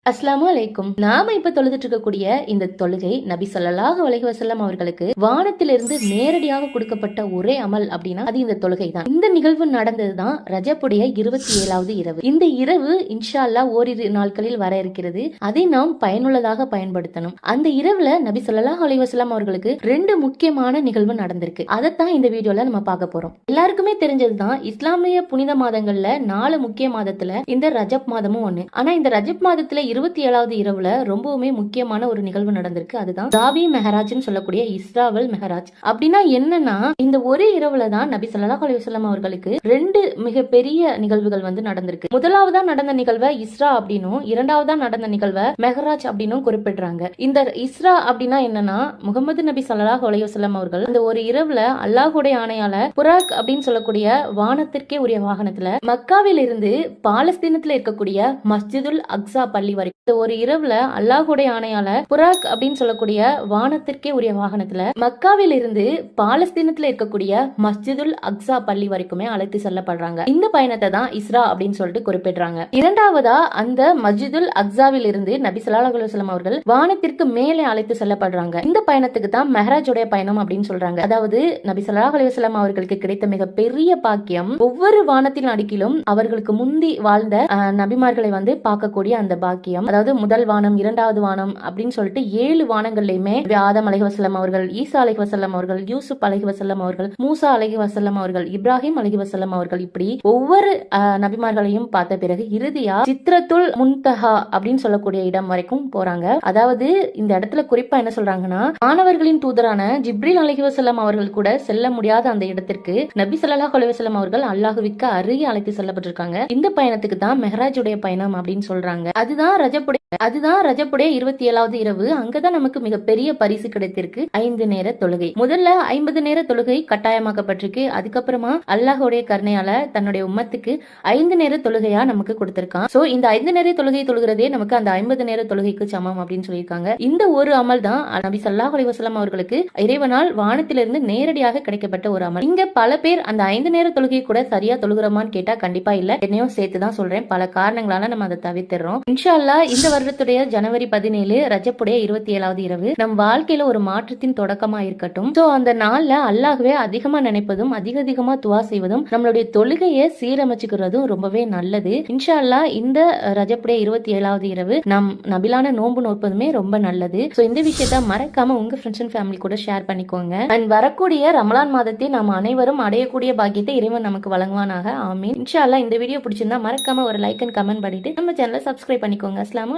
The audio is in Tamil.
அஸ்ஸலாமு அலைக்கும். நாம இப்ப தொழுதுட்டு இருக்கக்கூடிய இந்த தொழுகை நபி ஸல்லல்லாஹு அலைஹி வஸல்லம் அவர்களுக்கு வானத்திலிருந்து நேரடியாக கொடுக்கப்பட்ட ஒரே அமல் அப்படின்னா அது இந்த தொழுகை தான். இந்த நிகழ்வு நடந்ததுதான் ரஜபுடைய 27வது இரவு. இந்த இரவு இன்ஷா அல்லாஹ் ஓரிரு நாட்களில் வர இருக்கிறது. அதை நாம் பயனுள்ளதாக பயன்படுத்தணும். அந்த இரவுல நபி ஸல்லல்லாஹு அலைஹி வஸல்லம் அவர்களுக்கு 2 முக்கியமான நிகழ்வு நடந்திருக்கு. அதைத்தான் இந்த வீடியோல நம்ம பார்க்க போறோம். எல்லாருக்குமே தெரிஞ்சதுதான் இஸ்லாமிய புனித மாதங்கள்ல 4 முக்கிய மாதத்துல இந்த ரஜப் மாதமும் ஒண்ணு. ஆனா இந்த ரஜப் மாதத்துல 27வது இரவுல ரொம்பவுமே முக்கியமான ஒரு நிகழ்வு நடந்திருக்கு. அதுதான் தாவி மெஹராஜ்னு சொல்லக்கூடிய இஸ்ராவல் மெஹராஜ். அப்படின்னா என்னன்னா இந்த ஒரே இரவுல தான் நபி ஸல்லல்லாஹு அலைஹி வஸல்லம் அவர்களுக்கு 2 மிகப்பெரிய நிகழ்வுகள் நடந்திருக்கு. முதலாவதா நடந்த நிகழ்வை இஸ்ரா அப்படின்னும் இரண்டாவதா நடந்த நிகழ்வை மெஹராஜ் அப்படின்னும் குறிப்பிடுறாங்க. இந்த இஸ்ரா அப்படின்னா என்னன்னா முகமது நபி ஸல்லல்லாஹு அலைஹி வஸல்லம் அவர்கள் அந்த ஒரு இரவுல அல்லாஹ்வுடைய ஆணையால புராக் அப்படின்னு சொல்லக்கூடிய வானத்திற்கே உரிய வாகனத்துல மக்காவில் இருந்து பாலஸ்தீனத்துல இருக்கக்கூடிய மஸ்ஜிதுல் அக்ஸா பள்ளி வரைக்கும் இந்த ஒரு இரவுல அல்லாஹ்வுடைய ஆணையால புராக் அப்படின்னு சொல்லக்கூடிய வானத்திற்கே உரிய வாகனத்துல மக்காவில் இருந்து பாலஸ்தீனத்துல இருக்கக்கூடிய மஸ்ஜிதுல் அக்ஸா பள்ளி வரைக்குமே அழைத்து செல்லப்படுறாங்க. இந்த பயணத்தை தான் இஸ்ரா அப்படின்னு சொல்லிட்டு குறிப்பிடுறாங்க. இரண்டாவதா அந்த மஸ்ஜிதுல் அக்ஸாவில் இருந்து நபி ஸல்லல்லாஹு அலைஹி வஸல்லம் அவர்கள் வானத்திற்கு மேலே அழைத்து செல்லப்படுறாங்க. இந்த பயணத்துக்கு தான் மெஹராஜுடைய பயணம் அப்படின்னு சொல்றாங்க. அதாவது நபி ஸல்லல்லாஹு அலைஹி வஸல்லம் அவர்களுக்கு கிடைத்த மிக பெரிய பாக்கியம் ஒவ்வொரு வானத்தின் அடுக்கிலும் அவர்களுக்கு முந்தி வாழ்ந்த நபிமார்களை பார்க்கக்கூடிய அந்த பாக்கியம். அதாவது முதல் வானம், இரண்டாவது வானம் அப்படின்னு சொல்லிட்டு 7 வானங்கள்லயுமே ஆதம் அலைஹி வஸல்லம் அவர்கள், ஈசா அலைஹி வஸல்லம் அவர்கள், யூசுப் அலைஹி வஸல்லம் அவர்கள், மூசா அலைஹி வஸல்லம் அவர்கள், இப்ராஹிம் அலைஹி வஸல்லம் அவர்கள், இப்படி ஒவ்வொரு நபிமார்களையும் பார்த்த பிறகு இறுதியா சித்ரத்துல் முன்தஹா அப்படின்னு சொல்லக்கூடிய இடம் வரைக்கும் போறாங்க. அதாவது இந்த இடத்துல குறிப்பா என்ன சொல்றாங்கன்னா மாணவர்களின் தூதரான ஜிப்ரீல் அலைஹி வஸல்லம் அவர்கள் கூட செல்ல முடியாத அந்த இடத்திற்கு நபி ஸல்லல்லாஹு அலைஹி வஸல்லம் அவர்கள் அல்லாஹ்விற்கு அருகே அழைத்து செல்லப்பட்டிருக்காங்க. இந்த பயணத்துக்கு தான் மெஹராஜுடைய பயணம் அப்படின்னு சொல்றாங்க. அதுதான் ரஜபுடைய 27வது இரவு. அங்கதான் நமக்கு மிகப்பெரிய பரிசு கிடைத்திருக்கு 5 நேர தொழுகை. முதல்ல 50 நேர தொழுகை கட்டாயமாக்கப்பட்டிருக்கு. அதுக்கப்புறமா அல்லாஹ்வுடைய கருணையால தன்னுடைய உம்மத்துக்கு 5 நேர தொழுகையா நமக்கு கொடுத்திருக்கான். சோ இந்த 5 நேர தொழுகை தொழுகிறதே நமக்கு அந்த 50 நேர தொழுகைக்கு சமம் அப்படின்னு சொல்லியிருக்காங்க. இந்த ஒரு அமல் தான் நபி ஸல்லல்லாஹு அலைஹி வஸல்லம் அவர்களுக்கு இறைவனால் வானத்திலிருந்து நேரடியாக கிடைக்கப்பட்ட ஒரு அமல். இங்க பல பேர் அந்த 5 நேர தொழுகை கூட சரியா தொழுகிறோமான்னு கேட்டா கண்டிப்பா இல்ல. என்னையும் சேர்த்து தான் சொல்றேன். பல காரணங்களால நம்ம அதை தவிர்த்திடுறோம். இன்ஷா அல்லாஹ் இந்த வருடத்துடைய ஜனவரி 17 ரஜபுடைய 27வது இரவு நம் வாழ்க்கையில ஒரு மாற்றத்தின் தொடக்கமா இருக்கட்டும். சோ அந்த நாள்ல அல்லாஹ்வே அதிகமா நினைப்பதும் அதிகமா துவா செய்வதும் நம்மளுடைய தொழுகையை சீரமைச்சுக்கிறதும் ரொம்பவே நல்லது. இன்ஷா அல்லாஹ் இந்த ரஜபுடைய 27வது இரவு நம் நபிலான நோன்பு நோற்பதுமே ரொம்ப நல்லது. சோ இந்த விஷயத்த மறக்காம உங்க ஃப்ரெண்ட்ஸ் அண்ட் ஃபேமிலி கூட ஷேர் பண்ணிக்கோங்க. அண்ட் வரக்கூடிய ரமலான் மாதத்தை நாம் அனைவரும் அடையக்கூடிய பாக்கியத்தை இறைவன் நமக்கு வழங்குவானாக. ஆமீன். இன்ஷா அல்லாஹ் இந்த வீடியோ பிடிச்சிருந்தா மறக்காம ஒரு லைக் அண்ட் கமெண்ட் பண்ணிட்டு நம்ம சேனலை சப்ஸ்கிரைப் பண்ணிக்கோங்க. அஸ்ஸலாமு